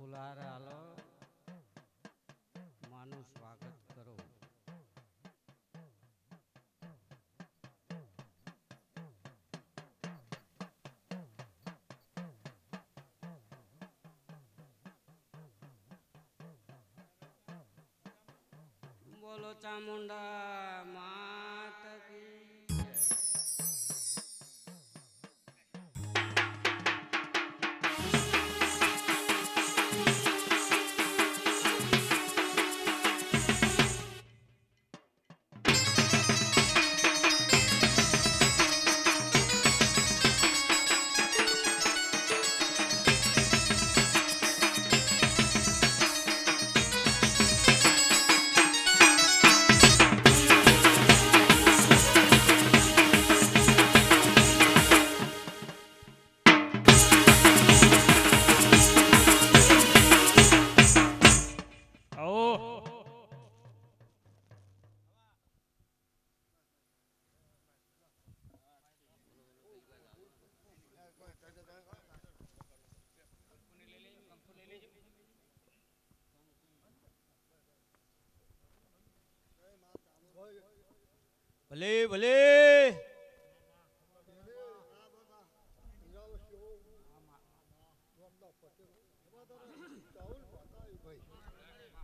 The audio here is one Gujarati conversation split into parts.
ફુલાર હાલો માનું સ્વાગત કરો. બોલો ચામુંડા માત કી ભલે ભલે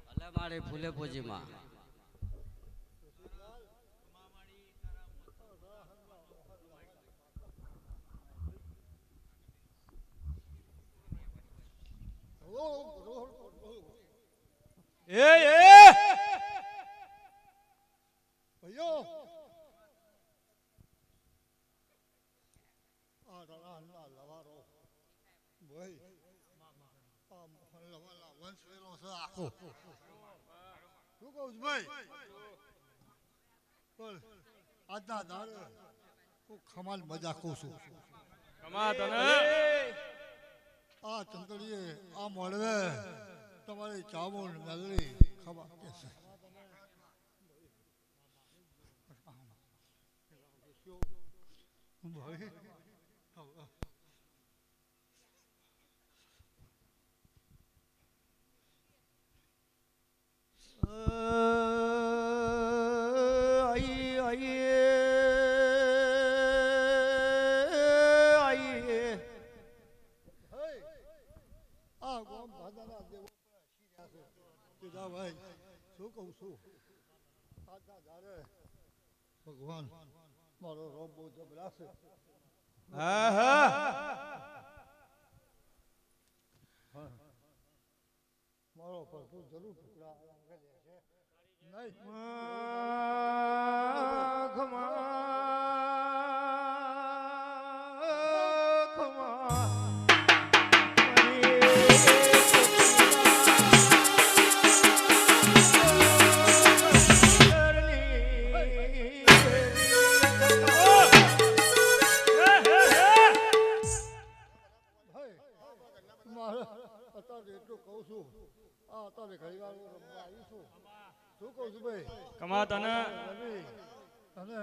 ભલે મારી ફૂલે પૂજીમાં ખમાલ મજા કહું છું. આ ચંદડીએ આ મળવે તમારી ચામુંડ નગરી ખબર કે છે. ભાઈ શું કહું છું ભગવાન મારો રોગ બહુ જબરાશે. મારો પ્રભુ જરૂર ટુકડા અત્યારે એટલું કહું છું. અત્યારે ઘણી વાર રમવા આવી છું. શું કહું છું ભાઈ કમા તને અને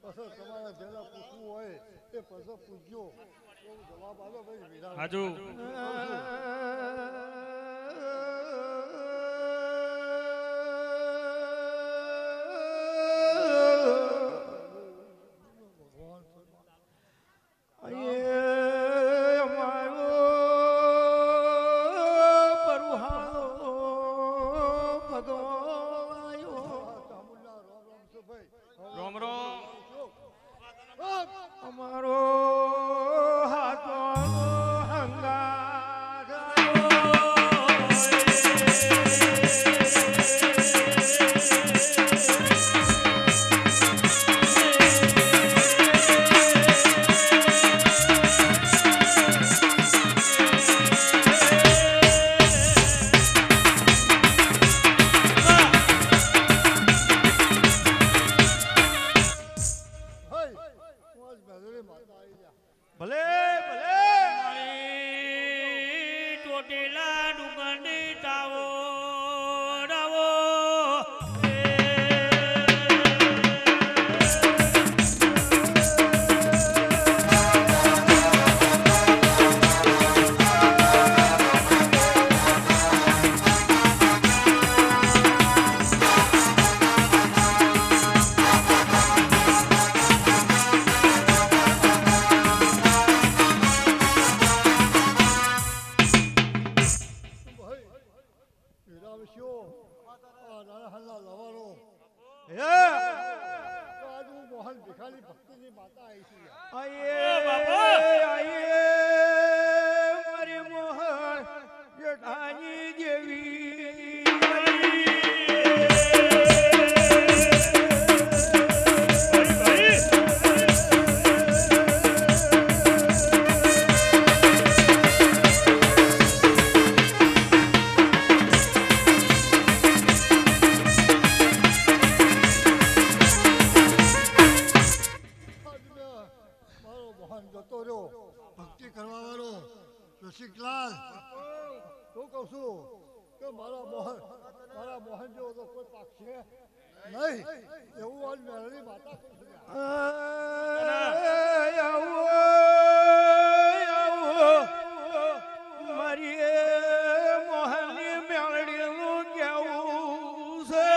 પછી તમારે જેલા પૂછવું હોય એ પછી પૂછજો. જવાબ આવ્યો ભાઈ હાજુ ભલે ભલે મારી ચોટીલા ડુંગરની તાવો રાવો માતા આવી છે યાર. ઓ બાપા મારી મોહન જેઠાની દેવી મારો મોહન જતો રહ્યો ભક્તિ કરવા વાળો રસિકલાલ શું કહું છું કે મારા મોહન જેવો તો કોઈ પાક છે નહીં એવું આજ મેળવી માતા કહું છું મારી મોહનની મેળડીનું કેવું છે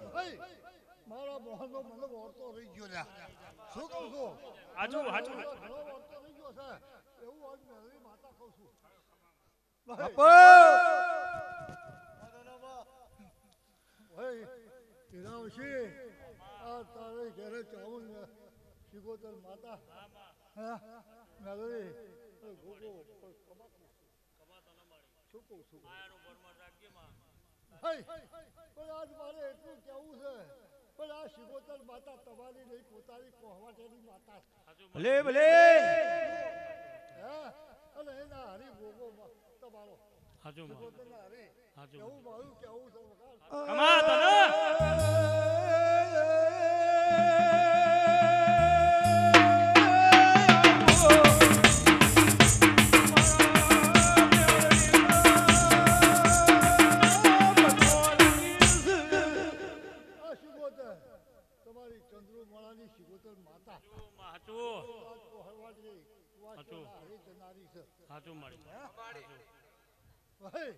ભાઈ મારા મોહનનો મને ઓળતો રહી ગયો લ્યા શું કહું છું હાચું હાચું ઘણો ઓળતો રહી ગયો છે એવું આજ મેળવી માતા કહું છું ભાઈ હીરાવશી આ તારે ઘરે ચાવું ને શિકોતર માતા હા મેળવી ગોગો શું કહું છું ભાઈ પણ આજ મારે એટલું કેવું છે પણ આ શિકોતર માતા તમારી નહીં પોતાની કોહવાટેની માતા ભલે ભલે હે અને એના હરી ગોગો તમારો હાચું શિકોતરના હરી હાચું એવું મારું કેવું છે વગાડ કમા તને આ શિકોતર તમારી ચંદ્રમાળાની શિકોતર માતા હાચું આજ કોહવાટની હાચું. હરી જનારી છે હાચું મારી ભાઈ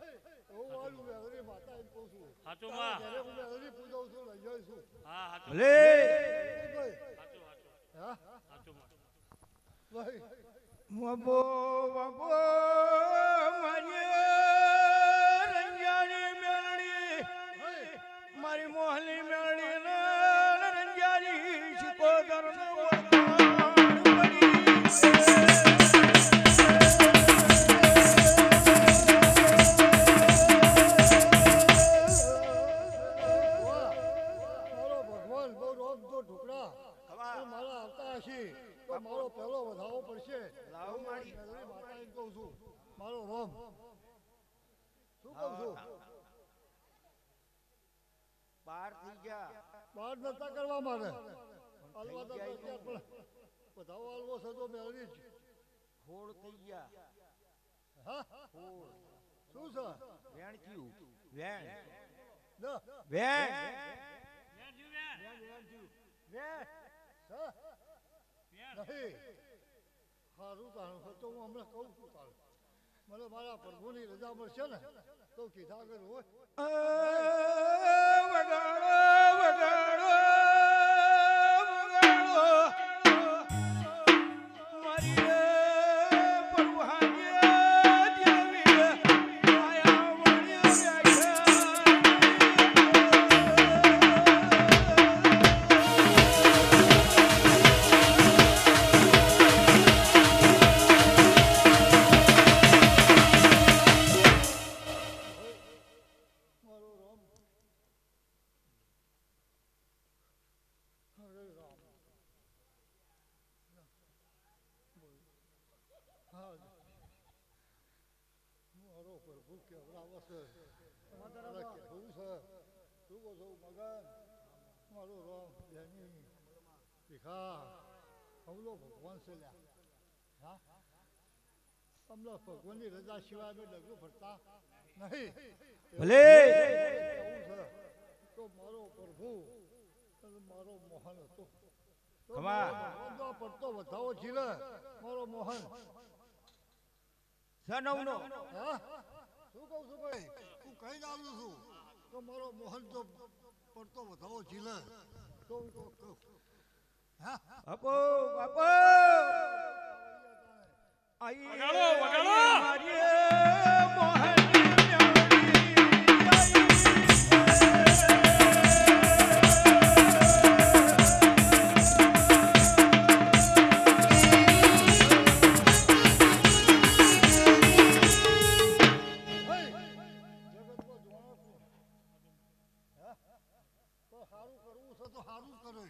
એવું મારું મેળવી માતા એમ કહું છું હાચું તારા માં ઘરે હું મેળવી પૂજાવું છું લઈ જઈશ છું હા હાચું ભલે ભાઈ હાચું હાચું હા હાચું માં ભાઈ બાપો બાપો મારી રંજાની મેળડી મારી મોહની મેળડી ને રંજાની શિકોતર ને મારો ભગવાન બહુ રોમ તો ઢોકળા મારા આવતા હશે તો મારો પહેલો વધાવો પડશે એવું મારી માતા એમ કહું છું મારો રોમ શું કહું છું બહાર થઈ ગયા બહાર નતા કરવા મારે હાલવા તો અત્યાર પણ વધાવો હાલવો છે તો મેળવી જ ખોળ થઈ ગયા હા શું છે વેણ થયું વેણ ના વેણ નહીં સારું તારું તો હું હમણાં કહું છું તારું મને મારા પ્રભુની રજા મળશે ને તો કીધા આગળ હોય વગાડો વગાડો મારી પરવાહી દેવી આયા વળી મારો રામ હરે રામ હા મારો પ્રભુ કેવડાવે છે મારા કહેવું છે શું કહો છો મગન મારો રામ બેની ભીખા હમલો ભગવાન છે લ્યા હા હમણાં ભગવાનની રજા સિવાય અમે ડગલું ફરતા નહીં ભલે કેવું છે તો મારો પ્રભુ અને મારો મોહન હતો તો ખમા. મારો ભગવાનનો પડતો વધાવો ઝીલે મારો મોહન સનવનો હા શું કહું છું ભાઈ હું કઈ આવું છું તો મારો મોહન જો પડતો વધાવો ઝીલે તો હું કહું હા બાપો બાપો આઈ વગાડો, વગાડો. મારી જગતમાં જોવાનો છું. હે? તો સારું કરવું છે તો સારું જ કરો.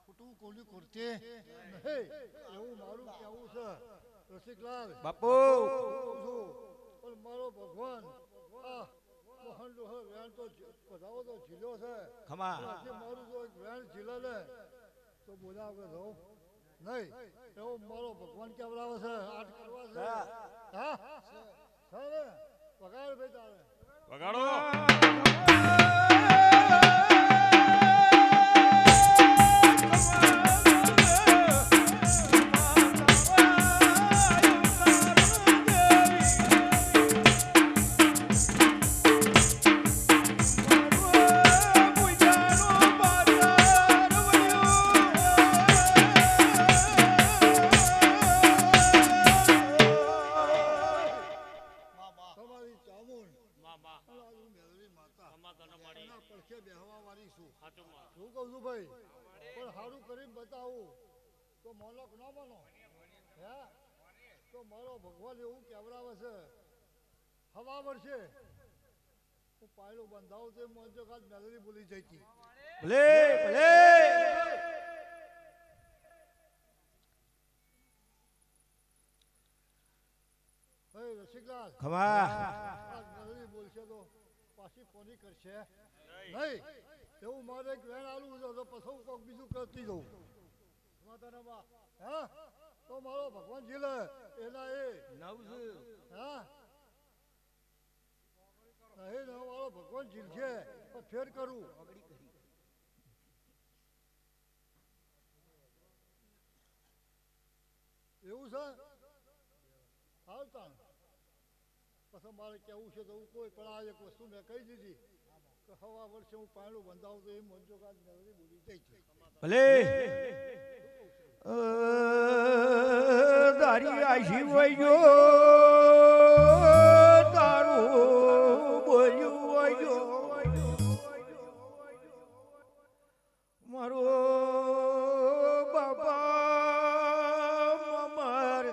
ખોટું કોની કરતે નહીં એવું મારું કહેવું છે. રસિકલાલ બાપુ કહું છું. પણ મારો ભગવાન આ મોહન ડોહર વેણ તો બધાઓ તો ઝીલ્યો છે. ખમા આજે મારું જો એક વેણ ઝીલે ને તો બોલાવે રહું નહીં એવો મારો ભગવાન કેવડાવે છે. આઠ કરવા છે. હા સર પગાર ભાઈ તારે વગાડો તમારી ચામુંડ માં માં અને આ મેલડી માતા સમાધાન માડી એના પડખે બેહવા વાળી છું. સાચું માં શું કહું છું ભાઈ પણ સારું કરીને બતાવું તો મોનો કે ના માનો હે તો મારો ભગવાન એવું કેવડાવે છે હવા વર્ષે હું પાયલું બંધાવું તો મોજો કાચ મેલડી બોલી જઈ હતી. ભલે ભલે ભાઈ રસિકલાલ ખમા આ મેલડી બોલશે તો પાછી કોની કરશે નહીં એવું મારે એક વેણ આલું છે તો પછી હું કોઈક બીજું કરતી જઉં સમાધાનમાં હા તો મારો ભગવાન ઝીલે એના એ નવ હા નહીં ને મારો ભગવાન ઝીલશે પણ ફેર કરું એવું છે આવતા પછી મારે કેવું છે તો હું કોઈ પણ આ એક વસ્તુ મેં કહી દીધી કે હવા વર્ષે હું પાયણું બંધાવું તો એ મંજો કાચ મેળવી બોલી જઈ છે. ભલે તારી આશી વયો તારું બોલ્યું વયો મારો બાપા મમર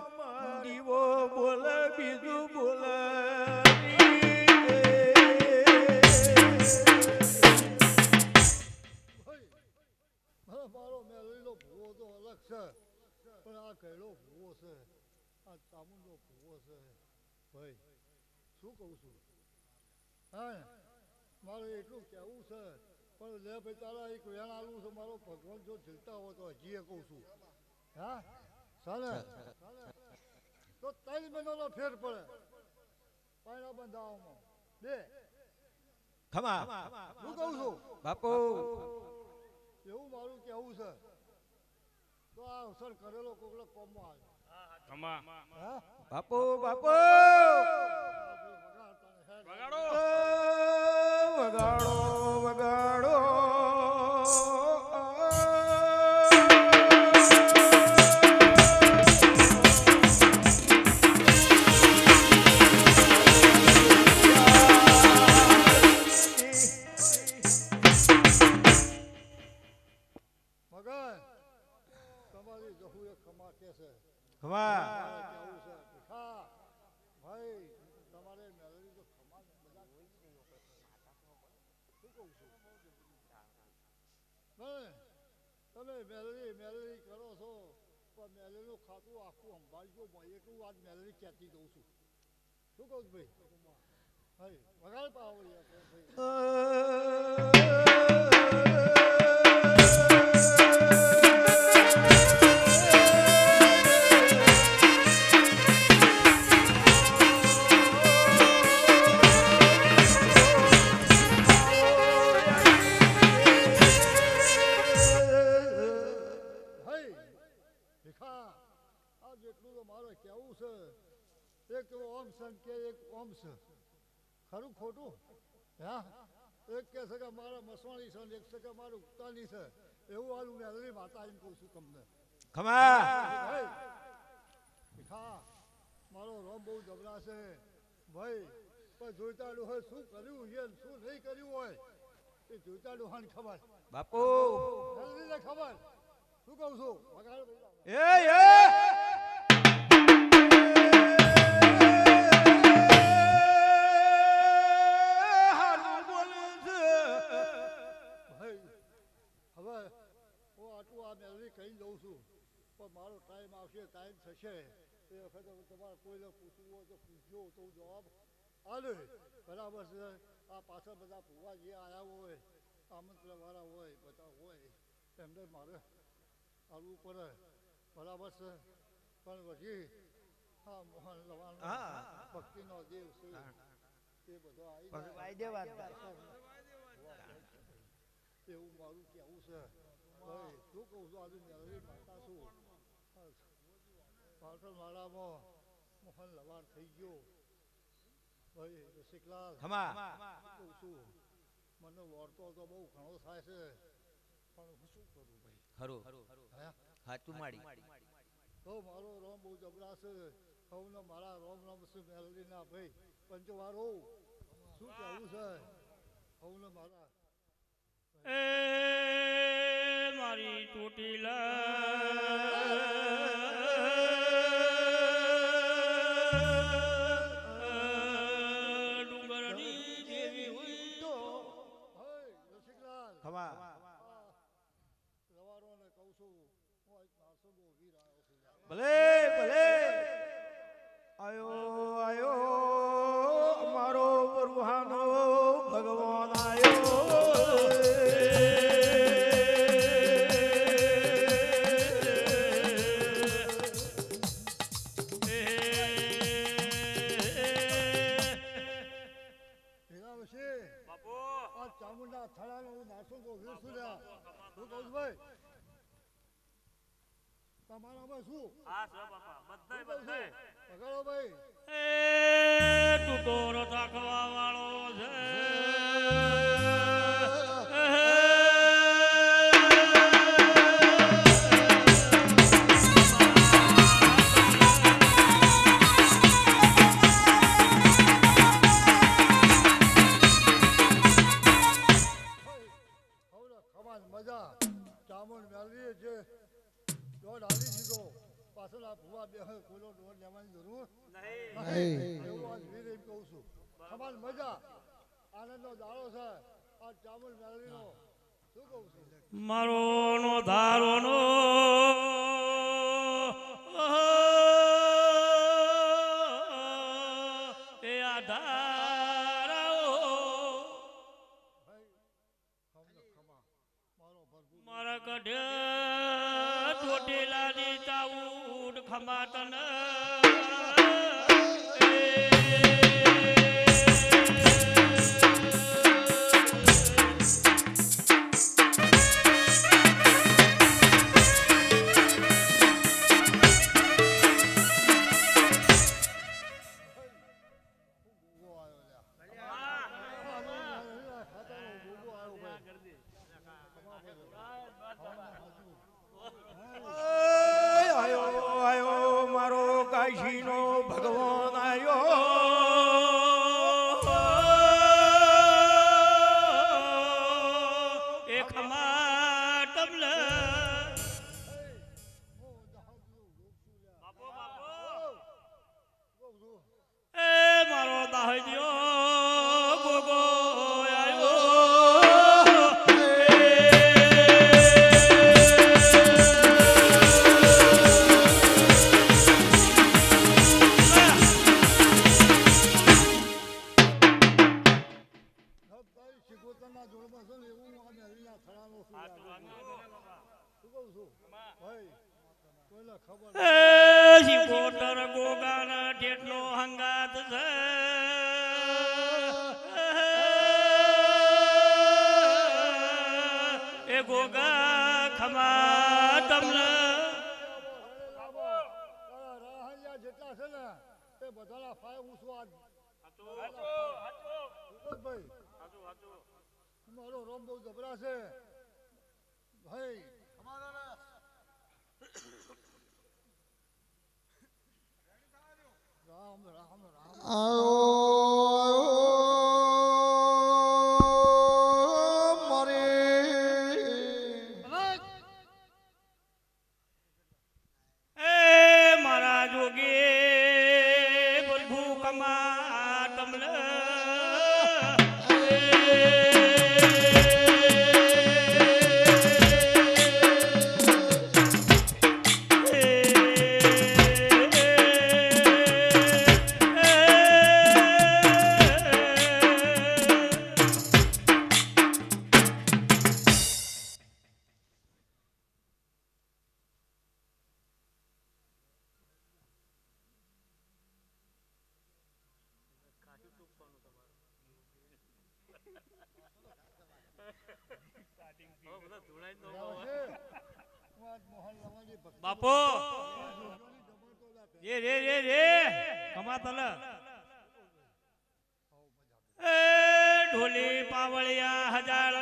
દીવો બોલે બીજું બોલે મારો મેળવીનો ભૂવો તો અલગ છે પણ આ કહેલો ભૂવો છે આ ચામુંડનો ભૂવો છે ભાઈ શું કહું છું હા મારે એટલું કહેવું છે પણ લે ભાઈ તારા એક વેણ આલું છે મારો ભગવાન જો ઝીલતા હોય તો હજી એ કહું છું હા ચાલે તો 3 મહિનાનો ફેર પડે પાયણા બંધાવામાં બે ખમા શું કહું છું બાપુ એવું મારું કેવું છે તો આ અવસર કરેલો કોકલો કોમમાં આવે ખમા હા બાપુ બાપુ વગાડો વગાડો વગાડો મગન તમારી જહુ એ ખમા કે છે ખમા કેવું છે ભીખા ભાઈ તમારે મેળવી તો ખમા બધા શું કહું છું નહીં તમે મેલડી કરો છો પણ મેલડીનું ખાતું આખું સંભાળજો એટલું આજ મેલડી કહેતી દઉં છું શું કહું છું ભાઈ ભાઈ વગાડ પાવો ભાઈ ભીખા આ જેટલું તો મારે કેવું છે એક તો ઓમ સન કે એક ઓમ છે ખરું ખોટું હા એક કે છે કે મારા મસવાણી છે એક છે કે મારું ઉતાની છે એવું આલું મેલડી માતા એમ કહું છું તમને ખમા ભાઈ ભીખા મારો રોમ બહુ જબરા છે ભાઈ પણ જોઈતા ડોહે શું કર્યું છે ને શું નહીં કર્યું હોય એ જોઈતા ડોહાને ખબર બાપુ જલ્દીને ખબર શું કહું છું વગાડ હારું બોલે છે ભાઈ હવે હું આટલું આ મેળવી કહી દઉં છું પણ મારો ટાઈમ આવશે ટાઈમ થશે એ વખતે તમારે કોઈને પૂછવું હોય તો પૂછજો તો હું જવાબ આલે બરાબર છે આ પાછળ બધા ભૂવા જે આવ્યા હોય આમંત્રણવાળા હોય બધા હોય એમને મારે આવવું પડે બરાબર છે પણ પછી હા મોહન લવાણ ભક્તિનો દેવ છે એ બધો આવી એવું મારું કહેવું છે ભાઈ શું કહું છું આજે મેળવી માતા છું પાટણવાડામાં મોહન લવાણ થઈ ગયો ભાઈ રસિકલાલ કહું છું મને વળતો તો બહુ ઘણો થાય છે પણ હું શું કરું ભાઈ ખરું હાચું માડી તો મારો રોમ બહુ જબરા છે સૌને મારા રોમ રોમ છે મેલડીના ભાઈ પંચવારો શું કહેવું છે સૌને મારા એ મારી ચોટીલા ડુંગરની દેવી હોય તો રસિકલાલ ખમા રવારોને કહું છું હું એક માણસો બહુ વીર આવ્યો છું ભલે ભલે આયો અમારો બરુહાનો ભગવાન આયો ચામુંડા થડાનો હું નાસો તો વીર છું લ્યા શું કહું છું ભાઈ તમારામાં શું હા સર બાપા બધાય વગાડો ભાઈ એ ટુટોરો તાકવા વાળો છે મજા ચામુંડ મેળવી છે દોઢ હાલી દીધો પાછળ આ ભૂવા બે કોઈનો દોઢ લેવાની જરૂર નહીં એવું આજ વીર એમ કહું છું સમાન મજા આનંદનો દાડો છે આ ચામુંડ મેળવીનો શું કહું છું મારો નો ધારો નો એ આધાર મારા કઢ્યા ચોટેલાની તાઉડ ખમાતન આયો મારો કાશીનો ભગવાન આયો એ ખમાતમ એ મારો દાહજો ગોગો આયો શિકોતરના જોડમાં છે ને એવું આ મેળવીના થડાનો શું કહું છું ભાઈ કોઈને ખબર શિકોતર ગોગાના ઠેઠનો હંગાત છે એ ગોગા ખમા તમને રાહલિયા જેટલા છે ને એ બધાના ફાય હું સ્વાદ ભાઈ મારો રોમ બહુ જબરા છે ભાઈ એ મારા જોગે પ્રભુ કમા તમલ બાપો રે કમા તલ એ ઢોલી પાવળિયા હજાર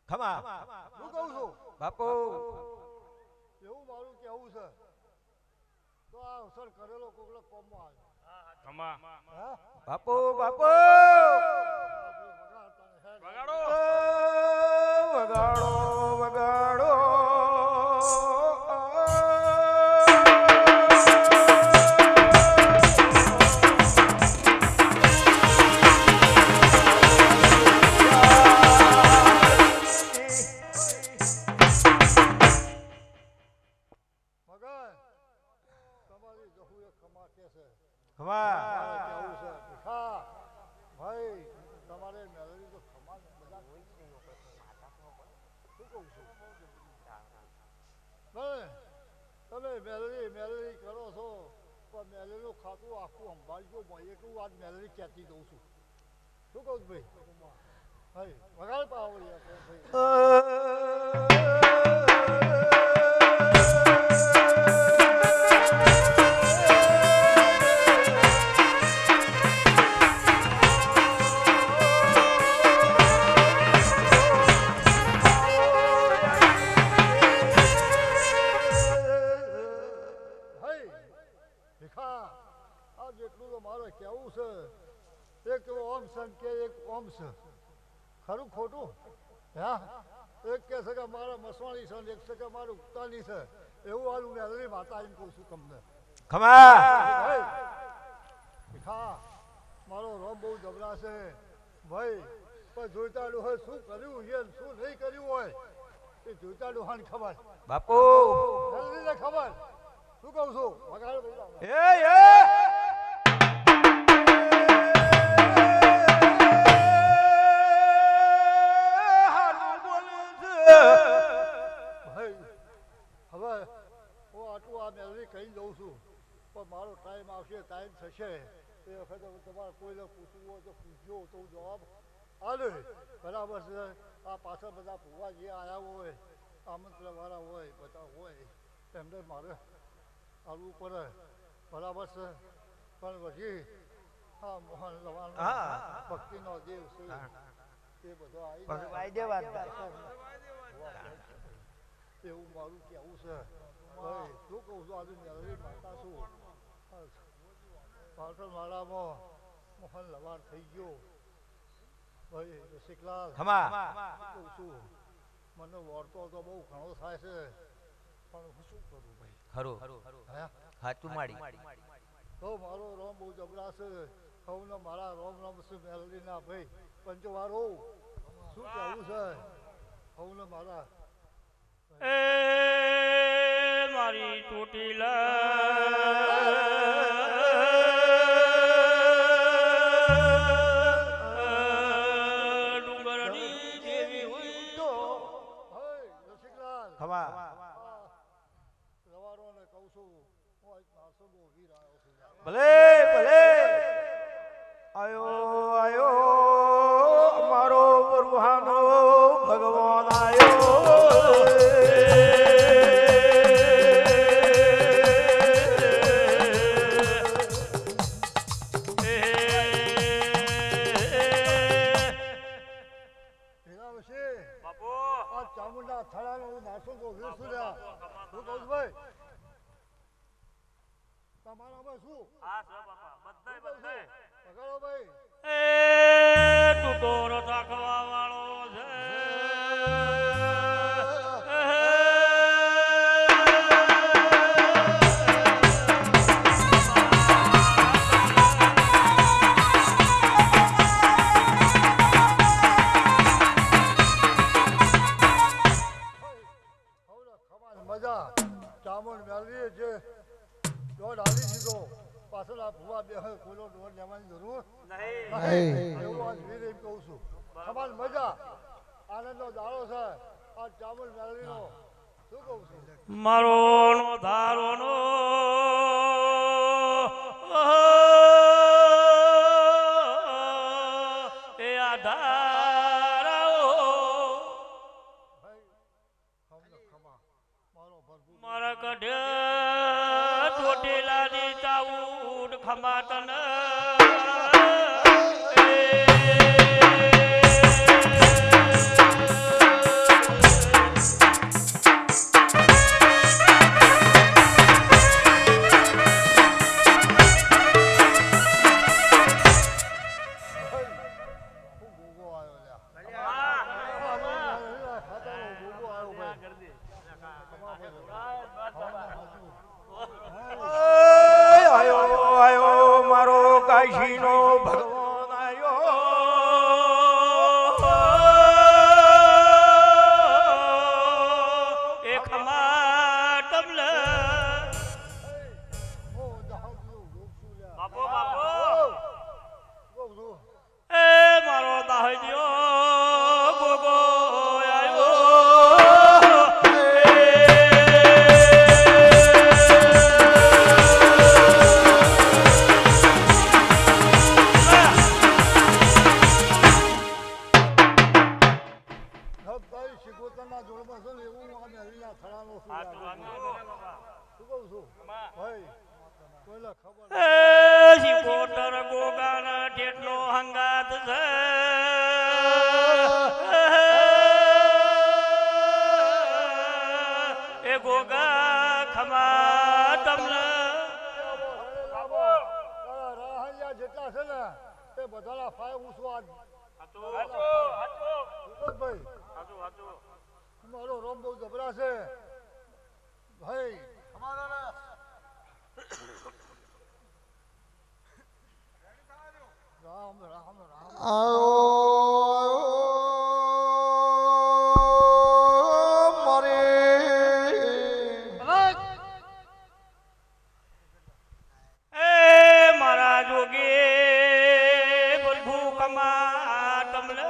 ખમા હું કહું છું બાપુ એવું મારું કેવું છે તો આ અવસર કરેલો કોકલો કોમમાં આવે કમા હા બાપુ બાપુ વગાડો વગાડો વગાડો મગન તમારી જહુ એક ખમા કે છે ખમા કેવું છે ભીખા ભાઈ તમારે મેળવી તો ખમા બધા શું કહું છું ભાઈ તમે મેલરી કરો છો પણ મેલરીનું ખાતું આખું સંભાળજો એટલું વાત મેલરી કહેતી દઉં છું શું કહું છું ભાઈ વગાડ પાવો ભાઈ ભીખા આ જેટલું તો મારે કેવું છે એક ઓમ સન કે એક ઓમ છે ખરું ખોટું હા એક કે છે કે મારા મસવાણી છે એક છે કે મારું ઉગતાની છે એવું આલું મેલરી માતા એમ કહું છું તમને ખમા ભીખા મારો રોમ બહુ જબરા છે ભાઈ પણ જોઈતા ડોહે શું કર્યું છે શું નહીં કર્યું હોય એ જોઈતા ડોહાને ખબર બાપુ મેલરીને ખબર શું કહું છું વગાડ એ હારું બોલે છે ભાઈ હવે હું આટલું આ મેલરી કહી દઉં છું પણ મારો ટાઈમ આવશે ટાઈમ થશે એ વખતે તમારે કોઈને પૂછવું હોય તો પૂછજો તો જવાબ આલે બરાબર છે આ પાછળ બધા ભૂવા જે આવ્યા હોય આમંત્રણવાળા હોય બધા હોય એમને મારે આવવું પડે બરાબર છે પણ પછી હા મોહન લવાનો ભક્તિનો દેવ છે એ બધો આવી એવું મારું કેવું છે ભાઈ શું કહું છું આજે મેળવી માતા છું પાટણ માળામાં મોહન લવાણ થઈ ગયો ભાઈ રસિકલાલ કહું છું મને વળતો તો બહુ ઘણો થાય છે પણ હું શું કરું ભાઈ ખરું હાચું માડી તો મારો રોમ બહુ જબરા છે સૌને મારા રોમ છે મેલડીના ભાઈ પંચવારો શું કહેવું છે સૌને મારા એ મારી ચોટીલ ડુંગરની કહું છું હું આજ નાસોગો વીર આવ્યો છું લ્યા. ભલે ભલે આયો આયો અમારો બરુહાનો ભગવાન આયો ભેગા વશે બાપુ આ ચામુંડા થળાનો હું નાસોગો વીર છું લ્યા. શું કહું છું ભાઈ તમારામાં શું હા સર બાપા બધાય પકડો ભાઈ એ ટુટોરો તાકવા વાળો છે મજા ચામુંડ મેળવી છે દોઢ હાલી દીધો પાછળ આ ભૂવા બે કોઈનો દોઢ લેવાની જરૂર નહીં એવું આજ વીર એમ કહું છું સમાન મજા આનંદનો દાડો છે આ ચામુંડ મેળવીનો શું કહું છું મારો નો ધારો નો એ આધારો ભાઈ અમને ખમા મારો ભરપૂર મારા કઢ ચોટેલાની ચાઉડ ખમાતન હું ભૂગો આવ્યો લ્યા ખાતાનો ભૂગો આવ્યો ભાઈ ખમા ભાઈ આયો આયો મારો કાશીનો ભગવાન આયો એ ખમાતમ ઓ દહાડનું ભૂગ છું લ્યા બાપો બાપો કહું છું એ મારો દાહજો ગોગો આયો ભાઈ શિકોતરના જોડમાં છે ને એવું આ મેળવીના થળાનો છું લ્યા. શું કહું છું ભાઈ કોઈને ખબર એ શિકોતર ગોગાના ઠેઠનો હંગાત છે એ ગોગા ખમા તમને જેટલા છે ને તે બધાના ફાય ઉસવા ભાઈ મારો રોમ બહુ જબરા છે ભાઈ રામ રામ રામ એ મારા જોગે પ્રભુ કમા તમને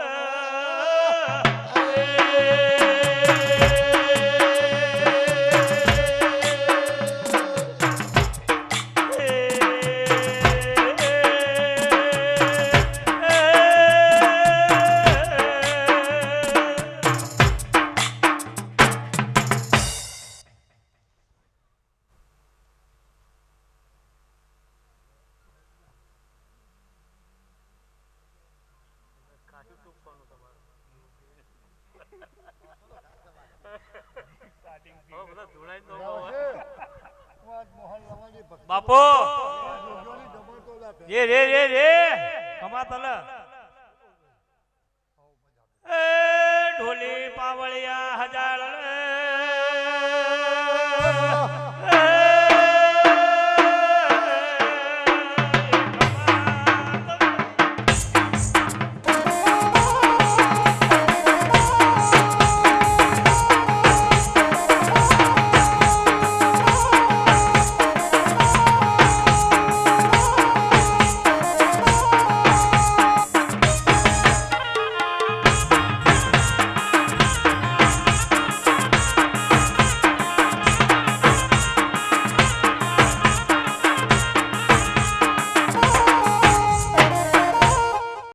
બાપો રે રે રે રે કમા તલ એ ઢોલી પાવળિયા હજાર